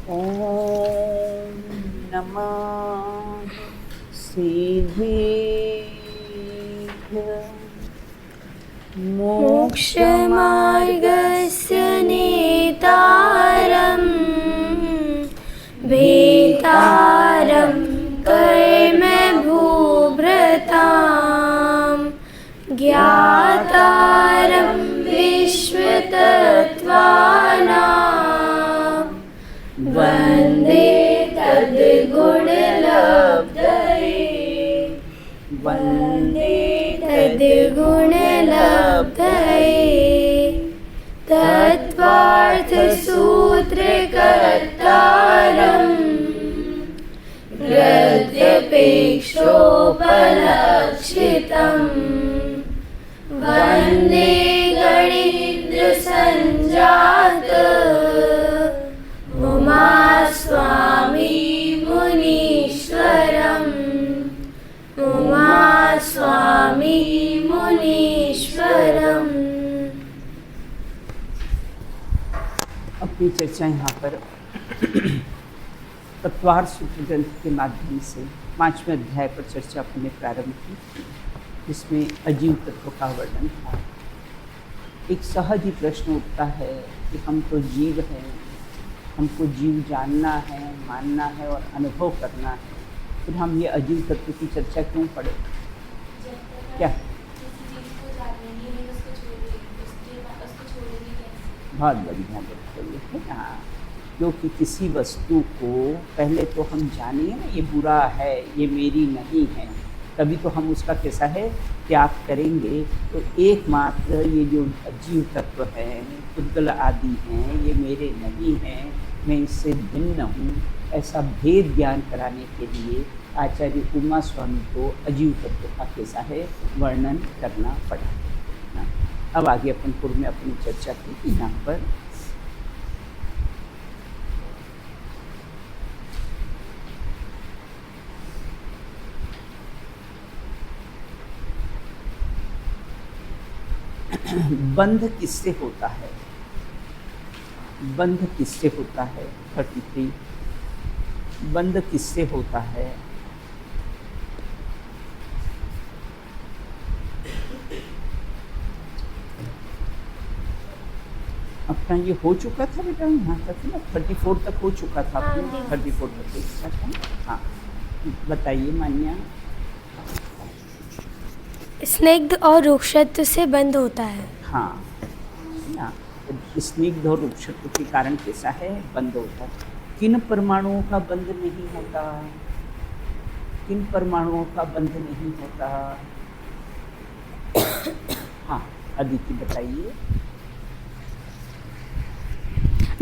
ॐ नमः सिद्धेभ्यः मोक्षमार्गस्य नेतारं भेतारं कर्मभूभृतां ज्ञातारं विश्वतत्त्वानां वन्दे तद्गुणलब्धये वन्दे तद्गुणलब्धये तत्त्वार्थसूत्रकर्तारं प्रत्यपेक्षोपलक्षितं वन्दे गणेन्द्रसञ्जात उमास्वामी मुनीश्वरम् उमास्वामी मुनीश्वरम्। अपनी चर्चा यहाँ पर तत्वार्थ सूत्र ग्रंथ के माध्यम से 5वें अध्याय पर चर्चा अपने प्रारंभ की, जिसमें अजीव तत्व का वर्णन था। एक सहज ही प्रश्न उठता है कि हम तो जीव हैं, हमको जीव जानना है, मानना है और अनुभव करना है, फिर हम ये अजीव तत्व की चर्चा क्यों पढ़े? क्या बहुत बढ़िया बताइए है ना, क्योंकि किसी वस्तु को पहले तो हम जानिए ना, ये बुरा है, ये मेरी नहीं है, तभी तो हम उसका कैसा है त्याग करेंगे। तो एकमात्र ये जो अजीव तत्व हैं, पुद्गल आदि हैं, ये मेरे नहीं हैं, मैं इससे भिन्न हूँ, ऐसा भेद ज्ञान कराने के लिए आचार्य उमा स्वामी को अजीव तत्व का कैसा है वर्णन करना पड़ा। अब आगे अपन पूर्व में अपनी चर्चा की यहाँ पर बंध किससे होता है? बंध किससे होता है? 33 बंध किससे होता है? अपना ये हो चुका था बेटा, यहाँ तक ना 34 तक हो चुका था अपना, 34 तक हो चुका था। हाँ बताइए मान्या। स्निग्ध और रुक्षत्व से बंध होता है। हाँ ना, स्निग्ध और रुक्षत्व के कारण कैसा है बंध होता है। किन परमाणुओं का बंध नहीं होता? किन परमाणुओं का बंध नहीं होता? हाँ अदिति बताइए।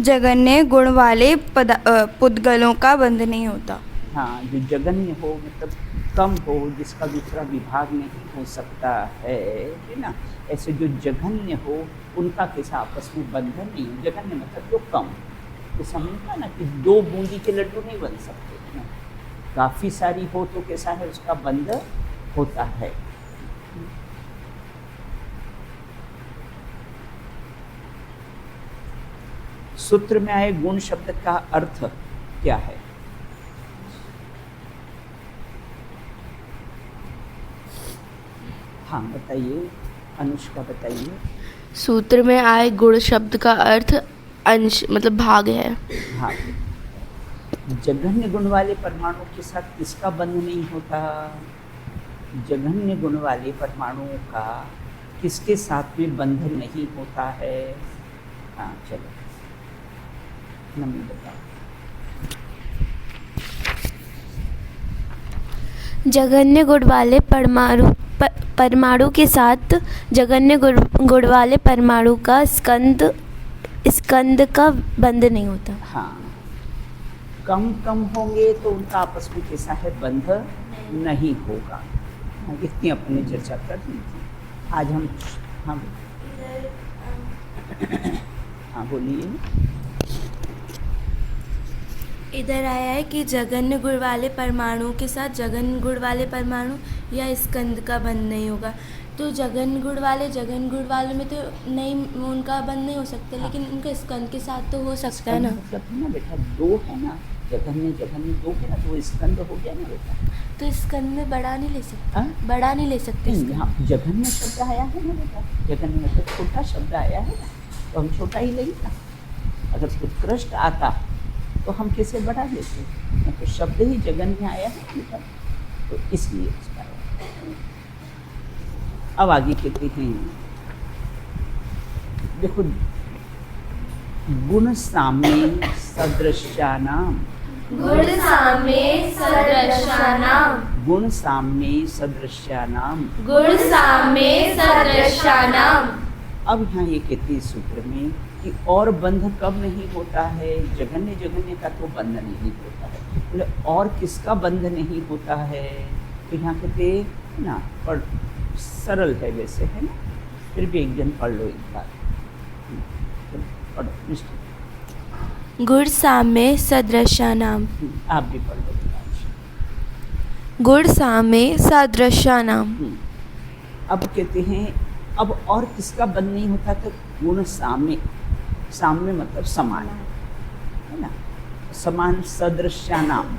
जगन्य गुण वाले पुद्गलों का बंध नहीं होता। हाँ, जो जगन्य हो मतलब कम हो, जिसका दूसरा विभाग नहीं हो सकता है ना, ऐसे जो जघन्य हो उनका कैसा आपस में बंधन नहीं हो। जघन्य मतलब जो कम, तो समझना ना कि 2 बूंदी के लड्डू नहीं बन सकते ना, काफ़ी सारी हो तो कैसा है उसका बंध होता है। सूत्र में आए गुण शब्द का अर्थ क्या है? हाँ बताइए, अनुष्का बताइए। सूत्र में आए गुण शब्द का अर्थ अंश मतलब भाग है। हाँ, जघन्य गुण वाले परमाणु के साथ किसका बंध नहीं होता? जघन्य गुण वाले परमाणुओं का किसके साथ में बंधन नहीं होता है? हाँ चलो नम्मी बताओ। जघन्य गुण वाले परमाणु के साथ जघन्य गुण वाले परमाणु का स्कंद का बंध नहीं होता। हाँ, कम होंगे तो उनका आपस में कैसा है बंध नहीं होगा। इतनी अपने चर्चा कर दी थी आज हम। हाँ बोलिए। इधर आया है कि जघन्य गुण वाले परमाणु के साथ जघन्य गुण वाले परमाणु या स्कंद का बंध नहीं होगा। तो जगन गुण वाले में तो नहीं, उनका बंध नहीं हो सकता, लेकिन उनके स्कंद के साथ तो हो सकता है ना। मतलब है ना बेटा, दो है ना, जघन्य दो है ना, तो स्कंद हो गया ना बेटा। तो स्कंद में बड़ा नहीं ले सकते, हाँ? बड़ा नहीं ले सकते नहीं, स्कंद। यहाँ जघन्य शब्द आया है ना बेटा, जघन्य मतलब छोटा शब्द आया है ना, तो हम छोटा ही लेंगे ना। अगर उत्कृष्ट आता तो हम कैसे बढ़ा लेते, तो शब्द ही जघन्य आया है बेटा, तो इसलिए उसका। अब आगे कहते हैं, देखो, गुण साम्ये सदृश्यानाम, गुण साम्ये सदृशानाम, गुण साम्ये सदृश्यानाम। गुण साम्ये सदृशानाम। अब यहाँ ये कहते हैं सूत्र में कि और बंध कब नहीं होता है, जघन्य का तो बंध नहीं होता है। बोले और किसका बंध नहीं होता है, तो यहाँ कहते हैं ना, पर सरल है वैसे, है ना, फिर भी एक जन पढ़ लो एक बार, पढ़ो। गुण साम्ये सदृशानाम, आप भी पढ़ लो। गुण साम्ये सदृशानाम। अब कहते हैं, अब और किसका बंध नहीं होता, तो गुण साम्य, साम्य मतलब समान, है ना, समान। सदृश्यानाम,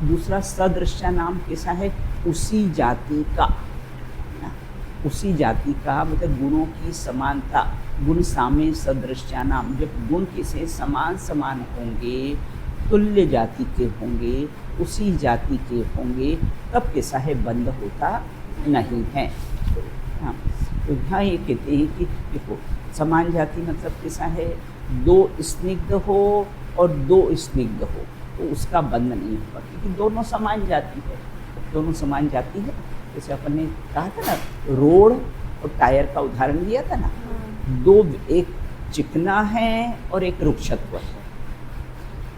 दूसरा सदृश्यानाम कैसा है, उसी जाति का, ना, उसी जाति का मतलब गुणों की समानता। गुण साम्य सदृश्यानाम, जब गुण किसे समान समान होंगे, तुल्य जाति के होंगे, उसी जाति के होंगे, तब कैसा है, बंध होता नहीं है। हाँ, तो यहाँ ये कहते हैं कि देखो, समान जाति मतलब कैसा है, दो स्निग्ध हो और दो स्निग्ध हो, तो उसका बंध नहीं होगा, क्योंकि दोनों समान जाति है, दोनों समान जाति है। जैसे अपन ने कहा था ना, रोड और टायर का उदाहरण दिया था ना, दो, एक चिकना है और एक रुक्षत्व है,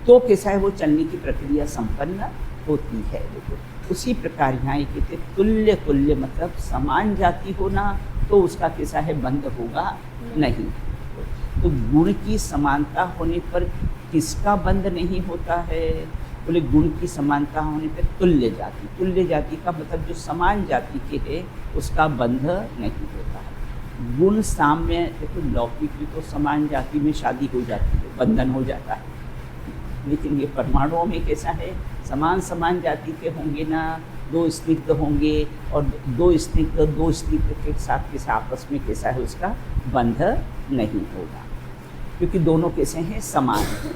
तो कैसा है, वो चलने की प्रक्रिया संपन्न होती है। देखो, उसी प्रकार यहाँ ये कहते तुल्य, तुल्य मतलब समान जाति होना, तो उसका कैसा है, बंध होगा नहीं। तो गुण की समानता होने पर किसका बंध नहीं होता है, बोले गुण की समानता होने पर तुल्य जाति, तुल्य जाति का मतलब जो समान जाति के है, उसका बंध नहीं होता है। गुण साम्य, देखो लौकिक भी तो समान जाति में शादी हो जाती है, बंधन हो जाता है, लेकिन ये परमाणुओं में कैसा है, समान समान जाति के होंगे ना, दो स्निग्ध होंगे, और दो स्निग्ध के साथ कैसा आपस में कैसा है, उसका बंध नहीं होगा, क्योंकि दोनों कैसे हैं, समान हैं।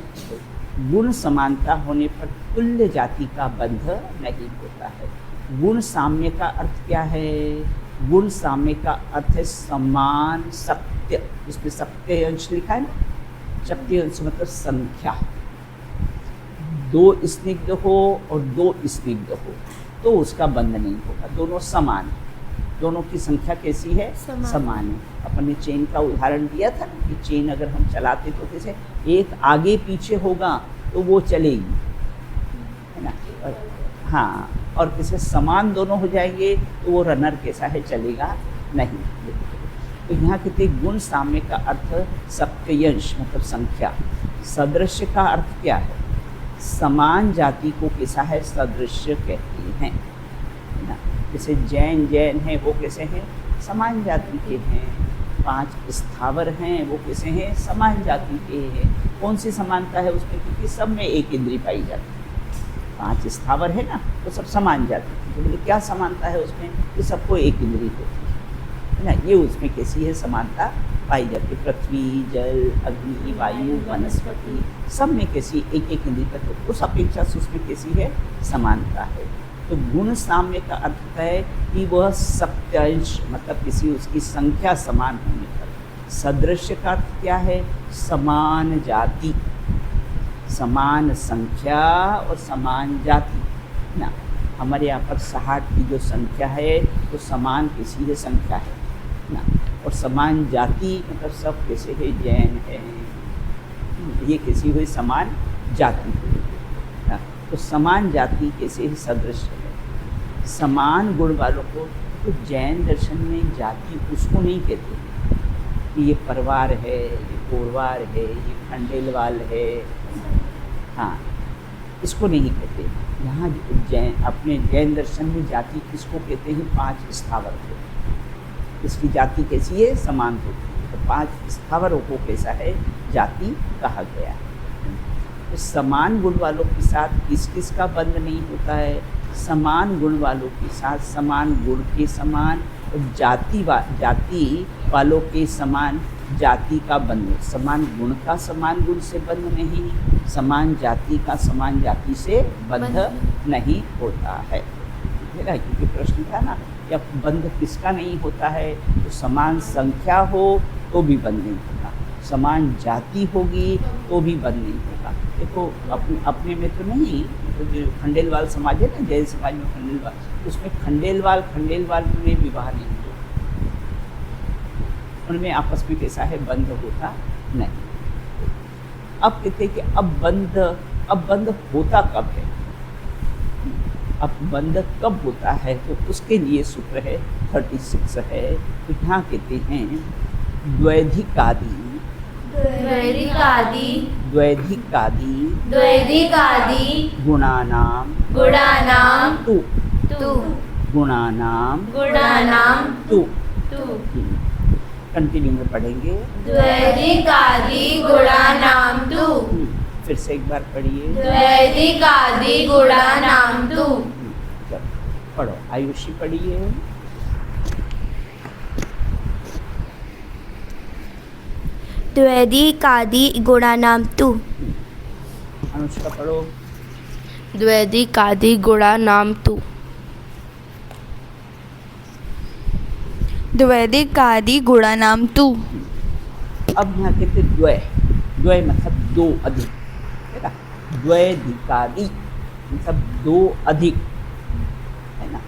गुण समानता होने पर तुल्य जाति का बंध नहीं होता है। गुण साम्य का अर्थ क्या है, गुण साम्य का अर्थ है समान सत्य, इसमें सत्य अंश लिखा है ना, सत्य अंश मतलब संख्या, दो स्निग्ध हो और दो स्निग्ध हो, तो उसका बंध नहीं होगा, दोनों समान, दोनों की संख्या कैसी है, समान है। अपन ने चेन का उदाहरण दिया था ना, कि चेन अगर हम चलाते तो कैसे, एक आगे पीछे होगा तो वो चलेगी, है ना, और हाँ, और किसी समान दोनों हो जाएंगे तो वो रनर कैसा है, चलेगा नहीं। तो यहाँ कहते गुण साम्य का अर्थ सप्तयंश मतलब संख्या, सदृश्य का अर्थ क्या है, समान जाति को कैसा है, सदृश्य कहते हैं, है ना। जैसे जैन है, वो कैसे हैं, समान जाति के हैं। 5 स्थावर हैं, वो कैसे हैं, समान जाति के हैं। कौन सी समानता है उसमें, क्योंकि सब में एक इंद्री पाई जाती है। 5 स्थावर है ना, तो सब समान जाति, तो बोले क्या समानता है उसमें, कि सबको एक इंद्री होती है ना, ये उसमें कैसी है, समानता पाई जाती है। पृथ्वी, जल, अग्नि, वायु, वनस्पति, सब में कैसी एक एक इंद्री पर, तो उस अपेक्षा से उसमें कैसी है, समानता है। तो गुण साम्य का अर्थ है कि वह सप्तंश मतलब किसी उसकी संख्या समान होने पर। सदृश्य का अर्थ क्या है, समान जाति, समान संख्या और समान जाति ना। हमारे यहाँ पर 60 की जो संख्या है तो समान किसी है संख्या है ना, और समान जाति मतलब सब कैसे है, जैन है, ये कैसी हुई समान जाति हुई ना। तो समान जाति कैसे ही सदृश है, समान गुण वालों को। तो जैन दर्शन में जाति उसको नहीं कहते कि ये परवार है, ये कोरवार है, ये खंडेलवाल है, हाँ, इसको नहीं कहते। यहाँ अपने जैन दर्शन में जाति किसको कहते हैं, 5 स्थावर को, इसकी जाति कैसी है? समान होती है। तो 5 स्थावरों को कैसा है? जाति कहा गया है। तो समान गुण वालों के साथ किस किस का बंध नहीं होता है? समान गुण वालों के साथ समान गुण के समान और जाति वालों के समान जाति का बंध। समान गुण का समान गुण से बंध नहीं, समान जाति का समान जाति से बंध नहीं होता है। क्योंकि प्रश्न था ना, या बंध किसका नहीं होता है? तो समान संख्या हो तो भी बंध नहीं होगा, समान जाति होगी तो भी बंध नहीं होगा। देखो अपने में तो नहीं, तो जो खंडेलवाल समाज है ना, जैन समाज में खंडेलवाल, उसमें खंडेलवाल में विवाह नहीं होता, उनमें आपस में कैसा है? बंध होता नहीं। अब कहते हैं कि अब बंध होता कब है? अब बंध कब होता है? तो उसके लिए सूत्र है 36 है। तो यहाँ कहते हैं द्वैधिकादि गुणानाम तु गुणानाम तु। कंटिन्यू में पढ़ेंगे। द्वैधिकादि गुणानाम तु। फिर से एक बार पढ़िए। द्वैधिकादि गुणानाम तु। चलो पढ़ो, आयुषी पढ़िए। द्वैधिकादि गुणानाम तु। अनुष्का पढ़ो। द्वैधिकादि गुणानाम तु। द्वैधिकादि गुणानाम तु। अब यहाँ कहते द्वय मतलब दो अधिक, है ना? द्वैधिकादि मतलब दो अधिक, है ना?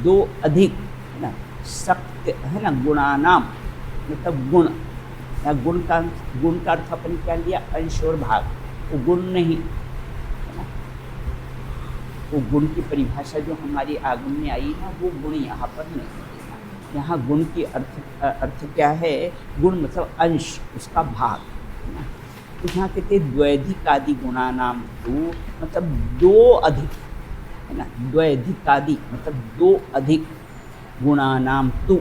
दो अधिक, है ना? सत्य, है ना? गुणानाम मतलब गुण, या गुण का अर्थ अपन क्या लिया? अंश और भाग। वो गुण नहीं, है ना? वो गुण की परिभाषा जो हमारी आगम में आई ना, वो गुण यहाँ पर नहीं। यहाँ गुण की अर्थ क्या है? गुण मतलब अंश, उसका भाग, है ना? तो यहाँ कहते द्वैधिकादि गुणानाम तु मतलब दो अधिक, है ना? द्वैधिकादि मतलब दो अधिक, गुणानाम तु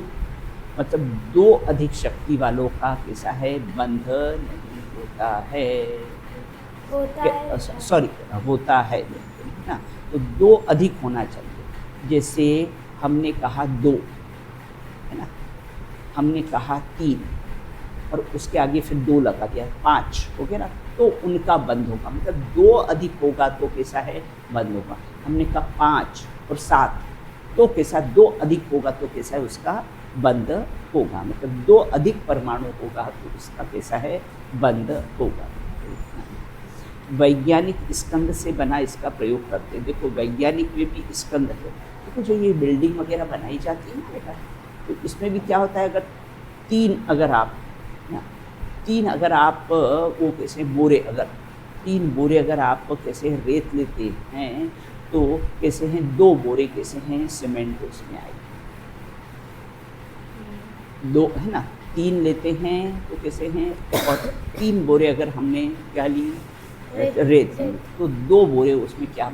मतलब दो अधिक शक्ति वालों का कैसा है? बंध नहीं होता है। सॉरी, होता है ना? तो दो अधिक होना चाहिए। जैसे हमने कहा 2, है ना? हमने कहा 3 और उसके आगे फिर 2 लगा दिया, 5 हो गया ना? तो उनका बंध होगा, मतलब 2 अधिक होगा तो कैसा है? बंध होगा। हमने कहा 5 और 7 तो कैसा? 2 अधिक होगा तो कैसा है? उसका बंध होगा। मतलब 2 अधिक परमाणु होगा तो उसका कैसा है? बंध होगा। वैज्ञानिक स्कंद से बना इसका प्रयोग करते हैं। देखो वैज्ञानिक में भी स्कंद है। देखो जो ये बिल्डिंग वगैरह बनाई जाती है ना बेटा, तो इसमें भी क्या होता है? अगर 3 अगर आप वो कैसे बोरे, अगर 3 बोरे अगर आप कैसे रेत लेते हैं तो कैसे हैं? 2 बोरे कैसे हैं? सीमेंट उसमें आएगी। 2, है ना? 3 लेते हैं तो कैसे हैं? और 3 बोरे अगर हमने क्या ली? रेत, तो 2 बोरे उसमें क्या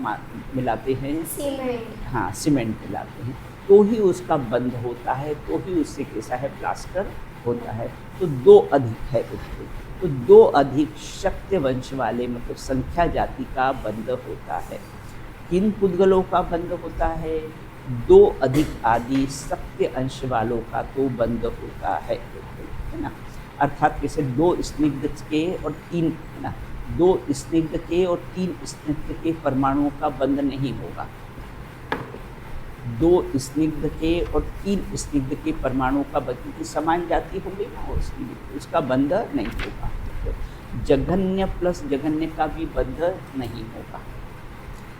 मिलाते हैं? सीमेंट। हाँ, सीमेंट मिलाते हैं, तो ही उसका बंध होता है, तो ही उससे कैसा है? प्लास्टर होता है। तो 2 अधिक है उसको, तो 2 अधिक शक्ति वंश वाले मतलब संख्या जाति का बंध होता है। किन पुद्गलों का बंध होता है? 2 अधिक आदि सत्य अंश वालों का तो बंध होता है ना? अर्थात कैसे? 2 स्निग्ध के और 3, है ना? 2 स्निग्ध के और 3 स्निग्ध के परमाणुओं का बंध नहीं होगा। 2 स्निग्ध के और 3 स्निग्ध के परमाणुओं का बंध की समान जाति होगी ना, उसका बंध नहीं होगा। जघन्य प्लस जघन्य का भी बंध नहीं होगा।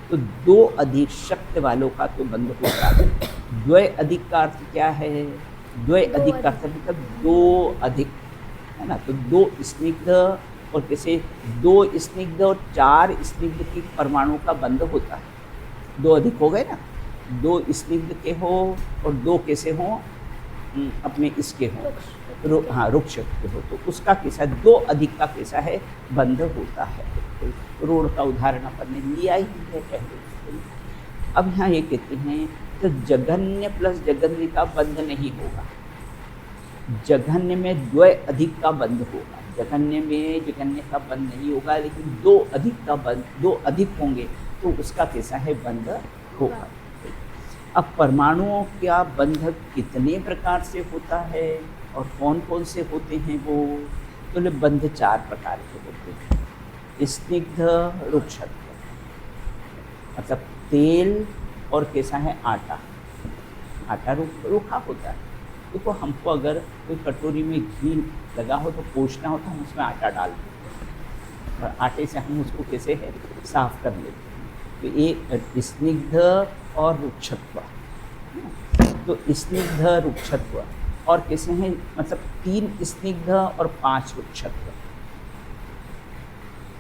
तो 2 अधिक शक्ति वालों का तो बंध होगा। द्वय अधिक का अर्थ क्या है? द्वय अधिक का अर्थ मतलब 2 अधिक, है ना? तो 2 स्निग्ध और कैसे? 2 स्निग्ध और 4 स्निग्ध के परमाणु का बंध होता है। 2 अधिक हो गए ना? 2 स्निग्ध के हो और 2 कैसे हो? अपने इसके हो, हाँ, रुक्ष के हो, तो उसका कैसा? 2 अधिक का कैसा है? बंध होता है। रोड का उदाहरण अपन ने लिया ही है पहले। अब यहाँ ये कहते हैं तो जघन्य प्लस जघन्य का बंध नहीं होगा। जघन्य में द्वय अधिक का बंध होगा। जघन्य में जघन्य का बंध नहीं होगा, लेकिन दो अधिक का बंध, दो अधिक होंगे तो उसका कैसा है, बंध होगा। अब परमाणुओं का बंध कितने प्रकार से होता है और कौन कौन से होते हैं वो, तो बंध 4 प्रकार के होते हैं। स्निग्ध रुक्षत्व, मतलब तेल और कैसा है, आटा। आटा रूखा होता है। देखो हमको अगर कोई कटोरी में घी लगा हो तो पोंछना हो तो हम उसमें आटा डाल देते हैं और आटे से हम उसको कैसे है, साफ कर लेते हैं। तो ये स्निग्ध और रुक्षत्व, तो स्निग्ध रुक्षत्व और कैसे हैं, मतलब 3 स्निग्ध और 5 रुक्षत्व।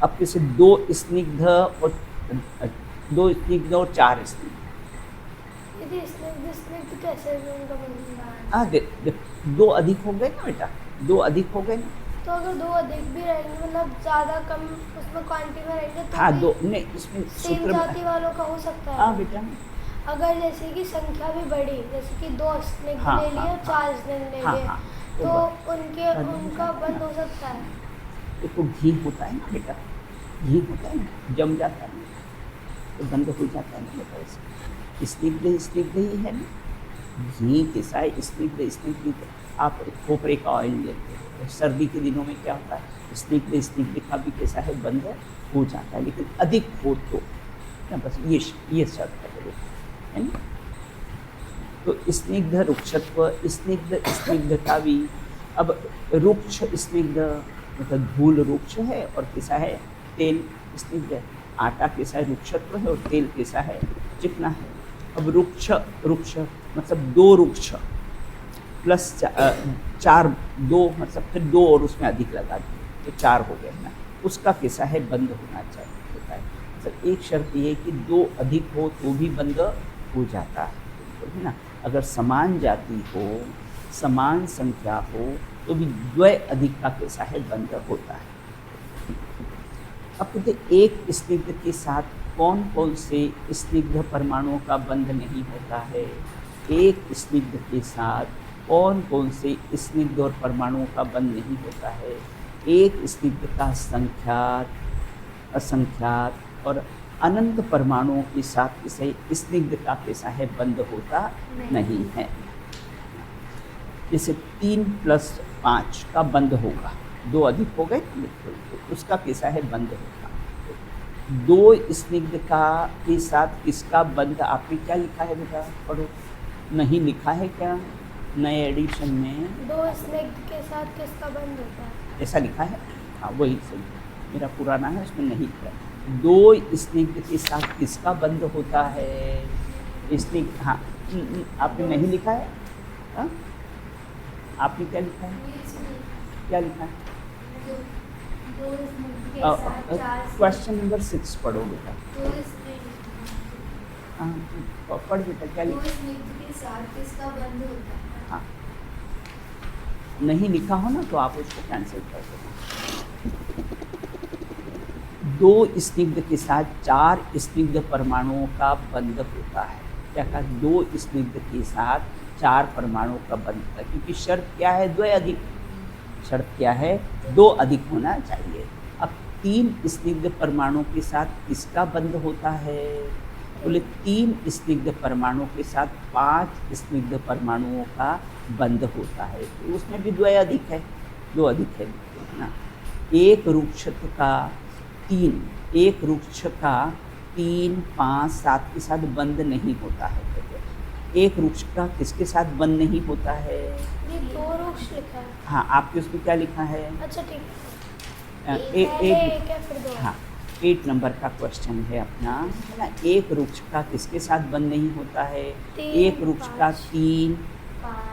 अब कैसे 2 स्निग्ध और 4 स्निग्ध। हाँ, 2 अधिक हो गए ना बेटा, 2 अधिक हो गए ना। तो अगर 2 अधिक भी रहेंगे, मतलब ज़्यादा कम उसमें क्वांटिटी में रहेंगे तो हाँ, भी 2 नहीं, इसमें सेम सूत्र जाति वालों का हो सकता है। हाँ बेटा, अगर जैसे कि संख्या भी बढ़ी, जैसे कि 2 स्नेक हाँ, ले लिए हाँ, और 4 स्नेक ले हाँ, लिए, हाँ, तो उनका बंद हो सकता है। देखो घी होता है ना बेटा, घी होता है ना, जम जाता है ना, तो बंद हो जाता है ना बेटा। ऐसे स्निग्ध ही है ना, घी कैसा है, स्निग्ध। आप खोपरे का ऑयल लेते हो, सर्दी के दिनों में क्या होता है, स्निग्ध का भी कैसा है, बंद हो जाता है, लेकिन अधिक हो तो ना, बस ये शर्त है ना। तो स्निग्ध रुक्षत्व, स्निग्ध का भी। अब रुक्ष स्निग्ध मतलब धूल रुक्ष है और कैसा है, तेल स्निग्ध। आटा कैसा है, रुक्षत्व है, और तेल कैसा है, चिकना है। अब रुक्ष मतलब 2 रुक्ष प्लस 4, 2 मतलब फिर 2 और उसमें अधिक लगा दिए तो 4 हो गए ना, उसका कैसा है, बंद होना चाहिए होता है। मतलब एक शर्त ये है कि 2 अधिक हो तो भी बंद हो जाता है ना। अगर समान जाति हो, समान संख्या हो तो भी द्वय अधिक का कैसा है, बंद होता है। अब कहते एक स्निग्ध के साथ कौन कौन से स्निग्ध परमाणुओं का बंध नहीं होता है। एक स्निग्ध के साथ कौन कौन से स्निग्ध और परमाणुओं का बंध नहीं होता है। एक स्निग्ध का संख्यात, असंख्यात और अनंत परमाणुओं के साथ इसे स्निग्ध का कैसा है, बंध होता नहीं है। जैसे 3 + 5 का बंध होगा, 2 अधिक हो गए तो उसका कैसा है, बंध होगा। 2 स्निग्ध का के साथ किसका बंध, आपने क्या लिखा है बेटा, पढ़ो। नहीं लिखा है क्या नए एडिशन में, 2 स्नेक के साथ किसका बंद होता है, ऐसा लिखा है। हाँ वही सही, मेरा पुराना है उसमें नहीं लिखा। 2 स्निग्ध के साथ किसका बंध होता है, स्निग्ध। हाँ आपने नहीं लिखा है, हाँ आपने क्या लिखा है, क्या लिखा है। क्वेश्चन नंबर 6 पढ़ो बेटा। हाँ पढ़ बेटा, क्या लिखा है। हाँ नहीं लिखा हो ना तो आप उसको कैंसिल कर दो। 2 स्निग्ध के साथ 4 स्निग्ध परमाणुओं का बंध होता है। क्या कहा, 2 स्निग्ध के साथ 4 परमाणुओं का बंध होता है, क्योंकि शर्त क्या है, 2 अधिक। शर्त क्या है, 2 अधिक होना चाहिए। अब 3 स्निग्ध परमाणुओं के साथ किसका बंध होता है, बोले 3 स्निग्ध परमाणुओं के साथ 5 स्निग्ध परमाणुओं का बंध होता है। तो उसमें भी 2 अधिक है, 2 अधिक है ना। एक रुक्ष का 3, 5, 7 के साथ बंध नहीं होता है। एक वृक्ष का किसके साथ बंध नहीं होता है, ये 2 वृक्ष लिखा है। हाँ आपके उसमें क्या लिखा है, अच्छा ठीक है, एक है फिर 2। हाँ 8 नंबर का क्वेश्चन है अपना, है ना। एक वृक्ष का किसके साथ बंध नहीं होता है, 3, एक वृक्ष का 3,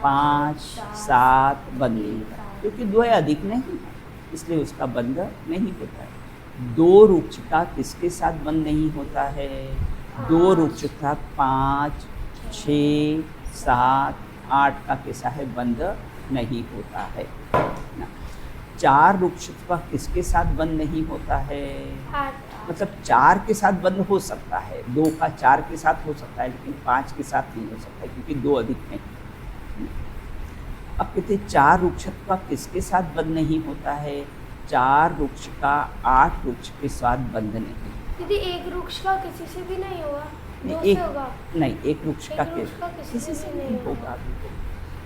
5, 7 बंध नहीं होता, क्योंकि 2 अधिक नहीं है इसलिए उसका बंध नहीं होता है। 2 वृक्ष का किसके साथ बंध नहीं होता है, 2 वृक्ष का 5, 6, 7, 8 का कैसा है, बंध नहीं होता है ना। 4 वृक्ष का किसके साथ बंध नहीं होता है, 8। मतलब 4 के साथ बंध हो सकता है, 2 का 4 के साथ हो सकता है, लेकिन 5 के साथ नहीं हो सकता है क्योंकि 2 अधिक नहीं। अब कहते 4 वृक्षत्व का किसके साथ बंध नहीं होता है? 4 वृक्ष का 8 वृक्ष के साथ बंध नहीं। दीदी एक वृक्ष का किसी से भी नहीं होगा, नहीं, दो एक से होगा। नहीं, एक वृक्ष का एक वृक्ष का किसी किसी से से भी नहीं नहीं होगा।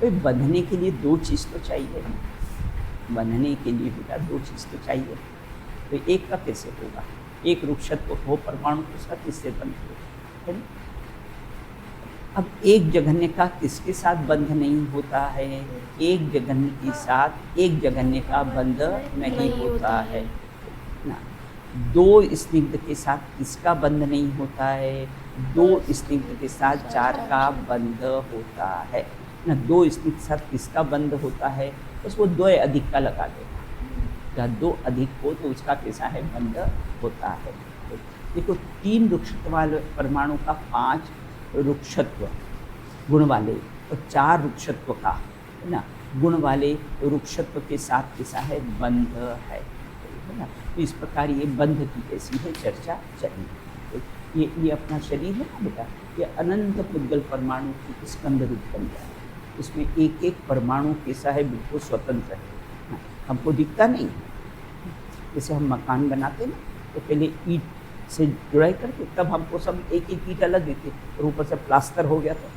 तो बंधने के लिए 2 चीज़ तो चाहिए ना, बंधने के लिए बेटा 2 चीज़ तो चाहिए। तो एक का कैसे होगा? एक वृक्षत्व हो परमाणु तो उसका किससे बंध हो, है ना? अब एक जघन्य का किसके साथ बंध नहीं होता है? एक जघन्य के साथ एक जघन्य का बंध नहीं होता है ना। 2 स्निग्ध के साथ किसका बंध नहीं होता है? 2 स्निग्ध के साथ 4 का बंध होता है ना। 2 स्निग्ध के साथ किसका बंध होता है? बस वो 2 अधिक का लगा देगा। जहाँ 2 अधिक हो तो उसका कैसा है? बंध होता है। तो देखो 3 वृक्षत्व वाले परमाणु का 5 वृक्षत्व गुण वाले और 4 वृक्षत्व का, है ना, गुण वाले वृक्षत्व के साथ कैसा है? बंध है ना। तो इस प्रकार ये बंध की कैसी है चर्चा चली। तो ये अपना शरीर है ना बेटा, ये अनंत पुद्गल परमाणु की स्कंद रूप बन गया है। इसमें एक एक परमाणु कैसा है? बिल्कुल स्वतंत्र है, हमको दिखता नहीं। जैसे हम मकान बनाते ना तो पहले ईंट से जुड़ाई करके तब हमको सब एक एक ईंट अलग दिखती, और ऊपर से प्लास्टर हो गया तो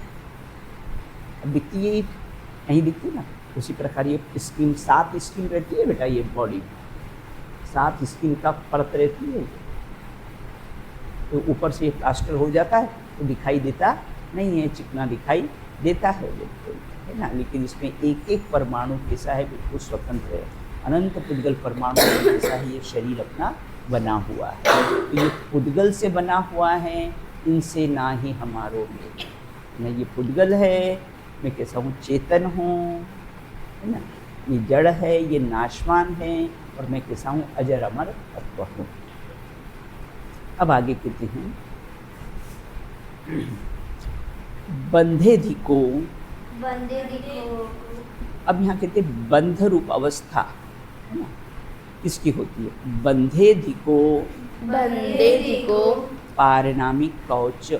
अब दिखती है ईंट, नहीं दिखती ना। उसी प्रकार ये स्किन 7 स्किन रहती है बेटा, ये बॉडी 7 स्किन का परत रहती है। तो ऊपर से ये प्लास्टर हो जाता है तो दिखाई देता नहीं है, चिकना दिखाई देता है बिल्कुल, है ना। लेकिन इसमें एक एक परमाणु कैसा है? बिल्कुल स्वतंत्र है। अनंत पुद्गल परमाणु कैसा है? ये शरीर अपना बना हुआ है। तो ये पुद्गल से बना हुआ है, इनसे ना ही हमारो मेल। मैं ये पुद्गल है, मैं कैसा हूँ? चेतन हूँ, है ना। ये जड़ है, ये नाशवान है, और मैं कैसा हूँ? अजर अमर तत्व हूँ। अब आगे कहते हैं बंधे धिको। बंदे दिखो। अब यहाँ कहते हैं बंध रूप अवस्था, है ना, किसकी होती है? बंधे धिको बंदे दिको पारिणामिक कौच।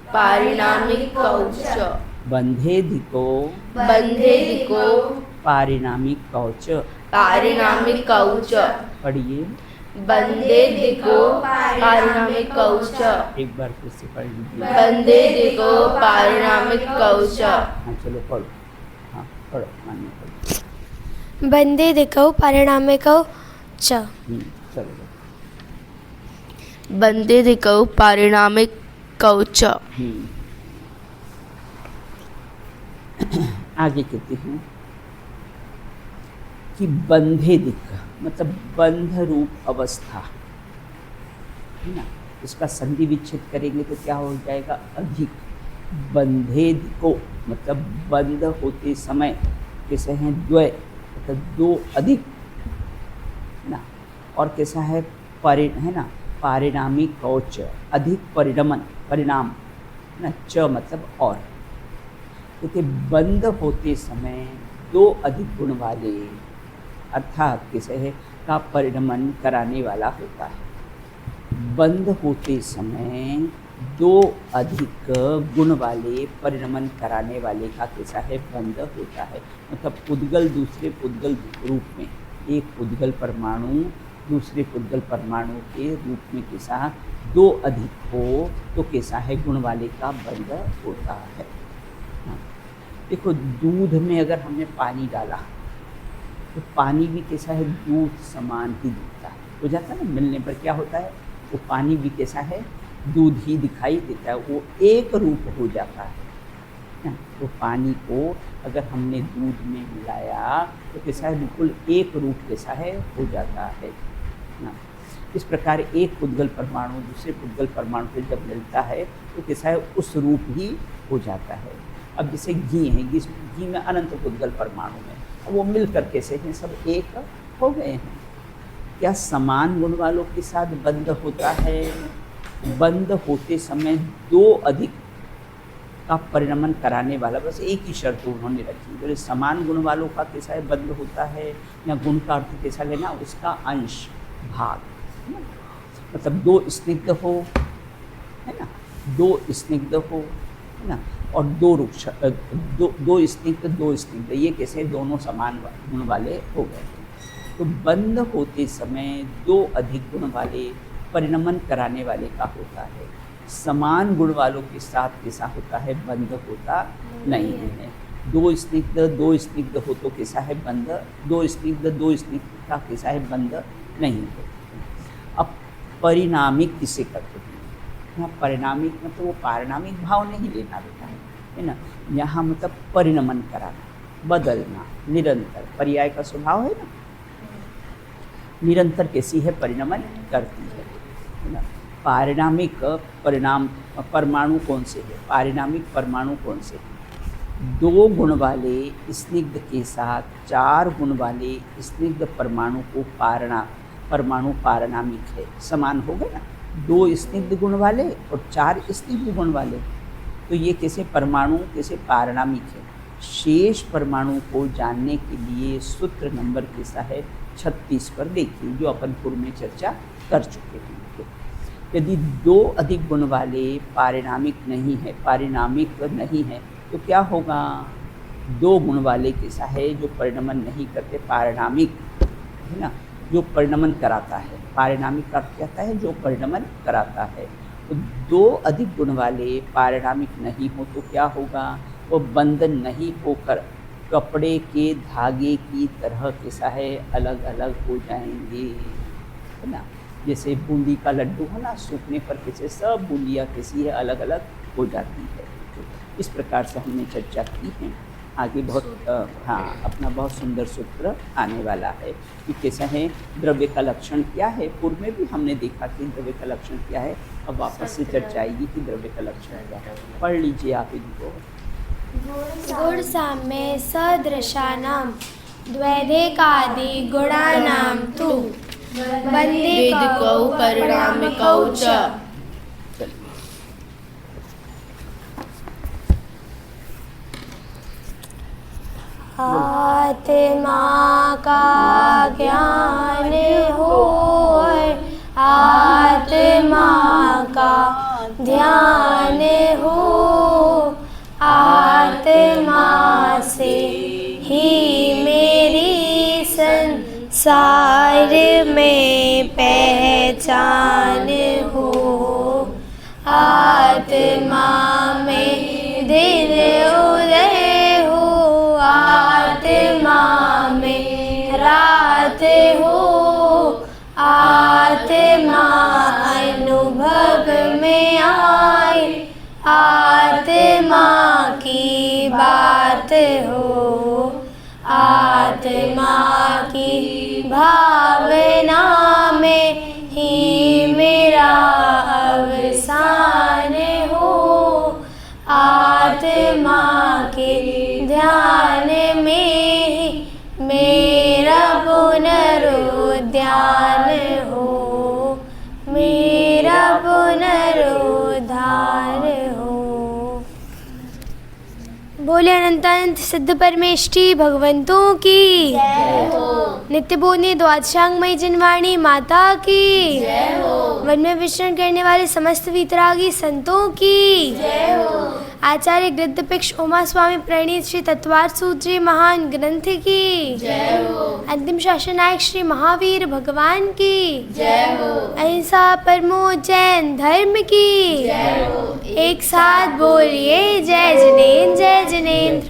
पारिणामिक कौच। बंधे धिको बंधे दिको पारिणामिक कौच। पारिणामिक कौच। पढ़िए, बंदे दिको पारिणामिक कौच। एक बार फिर से पढ़ लीजिए। बंदे दिको पारिणामिक कौच। हाँ चलो पढ़ो, हाँ पढ़ो, मानिए पढ़ो। बंदे दिखो परिणामिको च। चलो बंदे दिको पारिणामिक कौच। आगे कहते हैं कि बंधे दिख मतलब बंध रूप अवस्था, है ना। इसका संधि विच्छेद करेंगे तो क्या हो जाएगा? अधिक। बंधे दिको मतलब बंध होते समय कैसे हैं? द्वय मतलब 2 अधिक, है ना। और कैसा है? है ना, पारिणामी कौच, अधिक परिणमन, परिणाम, है ना। च मतलब और, क्योंकि बंद होते समय 2 अधिक गुण वाले अर्थात कैसे है? का परिणमन कराने वाला होता है। बंद होते समय 2 अधिक गुण वाले परिणमन कराने वाले का कैसा है? बंध होता है। मतलब पुद्गल दूसरे पुद्गल रूप में, एक पुद्गल परमाणु दूसरे पुद्गल परमाणु के रूप में कैसा 2 अधिक हो तो कैसा है? गुण वाले का बंध होता है। देखो दूध में अगर हमने पानी डाला तो पानी भी कैसा है? दूध समान ही दिखता है, हो जाता है ना। मिलने पर क्या होता है? वो पानी भी कैसा है? दूध ही दिखाई देता है, वो एक रूप हो जाता है ना। तो पानी को अगर हमने दूध में मिलाया तो कैसा है? बिल्कुल एक रूप कैसा है? हो जाता है ना। इस प्रकार एक पुद्गल परमाणु दूसरे पुद्गल परमाणु से जब मिलता है तो कैसा है? उस रूप ही हो जाता है। अब जैसे घी है, घी में अनंत पुद्गल परमाणु में, अब वो मिल कर कैसे हैं? सब एक हो गए हैं। क्या समान गुण वालों के साथ बंध होता है? बंध होते समय 2 अधिक का परिणमन कराने वाला, बस एक ही शर्त उन्होंने रखी। तो समान गुण वालों का कैसा है? बंध होता है, या गुण का अर्थ कैसा लेना? उसका अंश, भाग, मतलब 2 स्निग्ध हो, है ना, 2 स्निग्ध हो, है ना। और दो रुक्ष दो स्निग्ध, ये कैसे दोनों समान गुण वाले हो गए। तो बंध होते समय दो अधिक गुण वाले परिणमन कराने वाले का होता है। समान गुण वालों के साथ कैसा होता है, बंध होता नहीं है। दो स्निग्ध हो तो कैसा है, बंध। दो स्निग्ध का कैसा है, बंध नहीं है। अब परिणामिक किसे कहते हैं, यहाँ परिणामिक मतलब वो पारिणामिक भाव नहीं लेना बेटा है ना। यहाँ मतलब परिणमन कराना, बदलना, निरंतर, पर्याय का स्वभाव है ना, निरंतर कैसी है, परिणमन करती है ना। पारिणामिक परिणाम परमाणु कौन से है, पारिणामिक परमाणु कौन से है, दो गुण वाले स्निग्ध के साथ चार गुण वाले स्निग्ध परमाणु को परमाणु पारिणामिक है, समान हो गए ना। दो स्निग्ध गुण वाले और चार स्निग्ध गुण वाले, तो ये कैसे परमाणु कैसे पारिणामिक है। शेष परमाणु को जानने के लिए सूत्र नंबर कैसा है, 36 पर देखिए, जो अपन पूर्व में चर्चा कर चुके हैं। यदि दो अधिक गुण वाले पारिणामिक नहीं है तो क्या होगा, दो गुण वाले कैसा है, जो परिणमन नहीं करते, पारिणामिक है ना, जो परिणमन कराता है। पारिणामिक का अर्थ कहता है जो परिणमन कराता है। तो दो अधिक गुण वाले पारिणामिक नहीं हो तो क्या होगा, वो बंधन नहीं होकर कपड़े के धागे की तरह कैसा है, अलग अलग हो जाएंगे, है ना। जैसे बूंदी का लड्डू है ना, सूखने पर कैसे सब बूंदियाँ कैसी है, अलग अलग हो जाती है। इस प्रकार से हमने चर्चा की है। आगे बहुत अपना बहुत सुंदर सूत्र आने वाला है कि कैसा है, द्रव्य का लक्षण क्या है। पूर्व में भी हमने देखा कि द्रव्य का लक्षण क्या है, अब वापस से चर्चा आएगी कि द्रव्य का लक्षण क्या है। पढ़ लीजिए आप इनको। गुण साम्य सदृशानां द्वैधिकादि गुणानां तु वेदिकौ परिणामिकौ च। आत्मा का ज्ञान होय, आत्मा का ध्यान हो, आत्मा से ही मेरी संसार में पहचान हो, आत्मा में दिन उदय हो, आत्मा में रात हो, आत्मा अनुभव में आए, आत्मा की बात हो, आत्मा की भावना में ही मेरा अवसान हो, आत्मा के ध्यान में ही मेरा पुनरुद्धान हो, मेरा पुनरुद्धार हो। बोले अनंतानंत सिद्ध परमेष्ठी भगवंतों की जय हो। नित्य बोधनी द्वादशांगमयी जिनवाणी माता की जय हो। वन में विचरण करने वाले समस्त वीतरागी संतों की जय हो। आचार्य गृद्धपिक्ष उमा स्वामी प्रणीत श्री तत्वार्थ सूत्री महान ग्रंथ की जय हो। अंतिम शासनायक श्री महावीर भगवान की जय हो। अहिंसा परमो जैन धर्म की जय हो। एक साथ बोलिए जय जिनेन्द्र जय जिनेन्द्र।